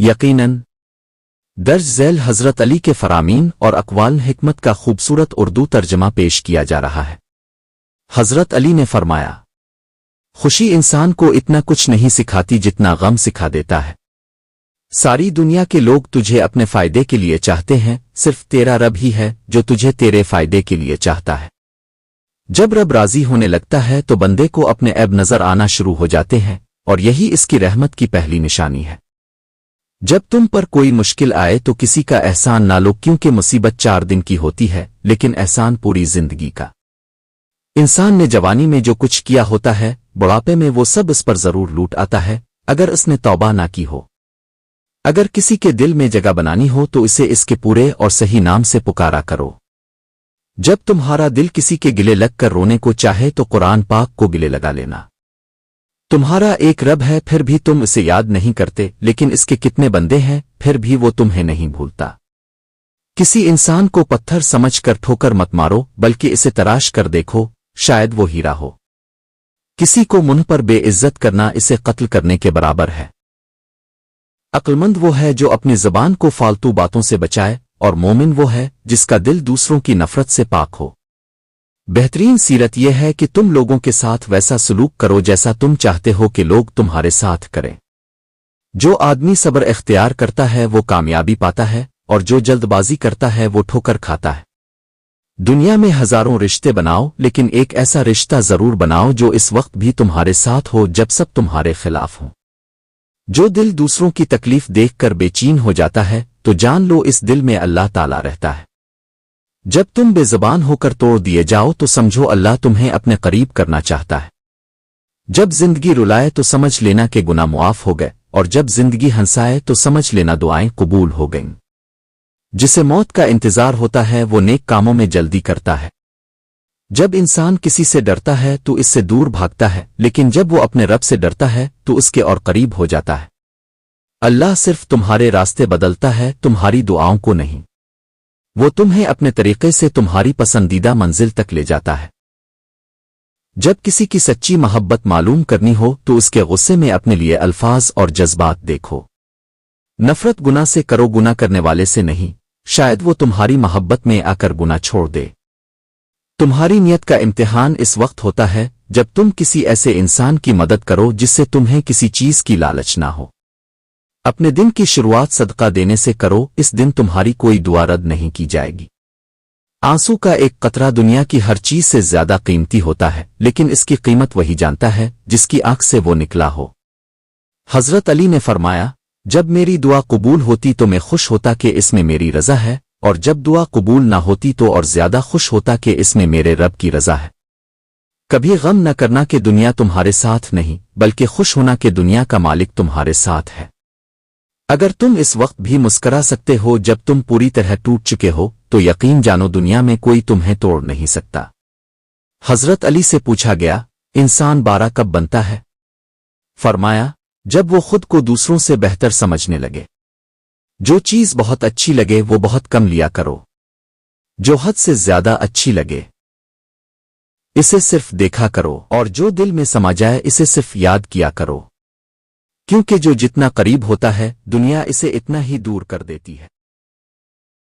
یقیناً درج ذیل حضرت علی کے فرامین اور اقوال حکمت کا خوبصورت اردو ترجمہ پیش کیا جا رہا ہے۔ حضرت علی نے فرمایا، خوشی انسان کو اتنا کچھ نہیں سکھاتی جتنا غم سکھا دیتا ہے۔ ساری دنیا کے لوگ تجھے اپنے فائدے کے لیے چاہتے ہیں، صرف تیرا رب ہی ہے جو تجھے تیرے فائدے کے لیے چاہتا ہے۔ جب رب راضی ہونے لگتا ہے تو بندے کو اپنے عیب نظر آنا شروع ہو جاتے ہیں، اور یہی اس کی رحمت کی پہلی نشانی ہے۔ جب تم پر کوئی مشکل آئے تو کسی کا احسان نہ لو، کیونکہ مصیبت 4 دن کی ہوتی ہے لیکن احسان پوری زندگی کا۔ انسان نے جوانی میں جو کچھ کیا ہوتا ہے، بڑھاپے میں وہ سب اس پر ضرور لوٹ آتا ہے اگر اس نے توبہ نہ کی ہو۔ اگر کسی کے دل میں جگہ بنانی ہو تو اسے اس کے پورے اور صحیح نام سے پکارا کرو۔ جب تمہارا دل کسی کے گلے لگ کر رونے کو چاہے تو قرآن پاک کو گلے لگا لینا۔ تمہارا ایک رب ہے، پھر بھی تم اسے یاد نہیں کرتے، لیکن اس کے کتنے بندے ہیں، پھر بھی وہ تمہیں نہیں بھولتا۔ کسی انسان کو پتھر سمجھ کر ٹھوکر مت مارو، بلکہ اسے تراش کر دیکھو، شاید وہ ہیرا ہو۔ کسی کو منہ پر بے عزت کرنا اسے قتل کرنے کے برابر ہے۔ عقلمند وہ ہے جو اپنی زبان کو فالتو باتوں سے بچائے، اور مومن وہ ہے جس کا دل دوسروں کی نفرت سے پاک ہو۔ بہترین سیرت یہ ہے کہ تم لوگوں کے ساتھ ویسا سلوک کرو جیسا تم چاہتے ہو کہ لوگ تمہارے ساتھ کریں۔ جو آدمی صبر اختیار کرتا ہے وہ کامیابی پاتا ہے، اور جو جلد بازی کرتا ہے وہ ٹھوکر کھاتا ہے۔ دنیا میں ہزاروں رشتے بناؤ، لیکن ایک ایسا رشتہ ضرور بناؤ جو اس وقت بھی تمہارے ساتھ ہو جب سب تمہارے خلاف ہوں۔ جو دل دوسروں کی تکلیف دیکھ کر بے چین ہو جاتا ہے تو جان لو اس دل میں اللہ تعالیٰ رہتا ہے۔ جب تم بے زبان ہو کر توڑ دیے جاؤ تو سمجھو اللہ تمہیں اپنے قریب کرنا چاہتا ہے۔ جب زندگی رلائے تو سمجھ لینا کہ گناہ معاف ہو گئے، اور جب زندگی ہنسائے تو سمجھ لینا دعائیں قبول ہو گئیں۔ جسے موت کا انتظار ہوتا ہے وہ نیک کاموں میں جلدی کرتا ہے۔ جب انسان کسی سے ڈرتا ہے تو اس سے دور بھاگتا ہے، لیکن جب وہ اپنے رب سے ڈرتا ہے تو اس کے اور قریب ہو جاتا ہے۔ اللہ صرف تمہارے راستے بدلتا ہے، تمہاری دعاؤں کو نہیں۔ وہ تمہیں اپنے طریقے سے تمہاری پسندیدہ منزل تک لے جاتا ہے۔ جب کسی کی سچی محبت معلوم کرنی ہو تو اس کے غصے میں اپنے لیے الفاظ اور جذبات دیکھو۔ نفرت گناہ سے کرو، گناہ کرنے والے سے نہیں، شاید وہ تمہاری محبت میں آ کر گناہ چھوڑ دے۔ تمہاری نیت کا امتحان اس وقت ہوتا ہے جب تم کسی ایسے انسان کی مدد کرو جس سے تمہیں کسی چیز کی لالچ نہ ہو۔ اپنے دن کی شروعات صدقہ دینے سے کرو، اس دن تمہاری کوئی دعا رد نہیں کی جائے گی۔ آنسو کا ایک قطرہ دنیا کی ہر چیز سے زیادہ قیمتی ہوتا ہے، لیکن اس کی قیمت وہی جانتا ہے جس کی آنکھ سے وہ نکلا ہو۔ حضرت علی نے فرمایا، جب میری دعا قبول ہوتی تو میں خوش ہوتا کہ اس میں میری رضا ہے، اور جب دعا قبول نہ ہوتی تو اور زیادہ خوش ہوتا کہ اس میں میرے رب کی رضا ہے۔ کبھی غم نہ کرنا کہ دنیا تمہارے ساتھ نہیں، بلکہ خوش ہونا کہ دنیا کا مالک تمہارے ساتھ ہے۔ اگر تم اس وقت بھی مسکرا سکتے ہو جب تم پوری طرح ٹوٹ چکے ہو تو یقین جانو دنیا میں کوئی تمہیں توڑ نہیں سکتا۔ حضرت علی سے پوچھا گیا، انسان بارہ کب بنتا ہے؟ فرمایا، جب وہ خود کو دوسروں سے بہتر سمجھنے لگے۔ جو چیز بہت اچھی لگے وہ بہت کم لیا کرو، جو حد سے زیادہ اچھی لگے اسے صرف دیکھا کرو، اور جو دل میں سما جائے اسے صرف یاد کیا کرو، کیونکہ جو جتنا قریب ہوتا ہے دنیا اسے اتنا ہی دور کر دیتی ہے۔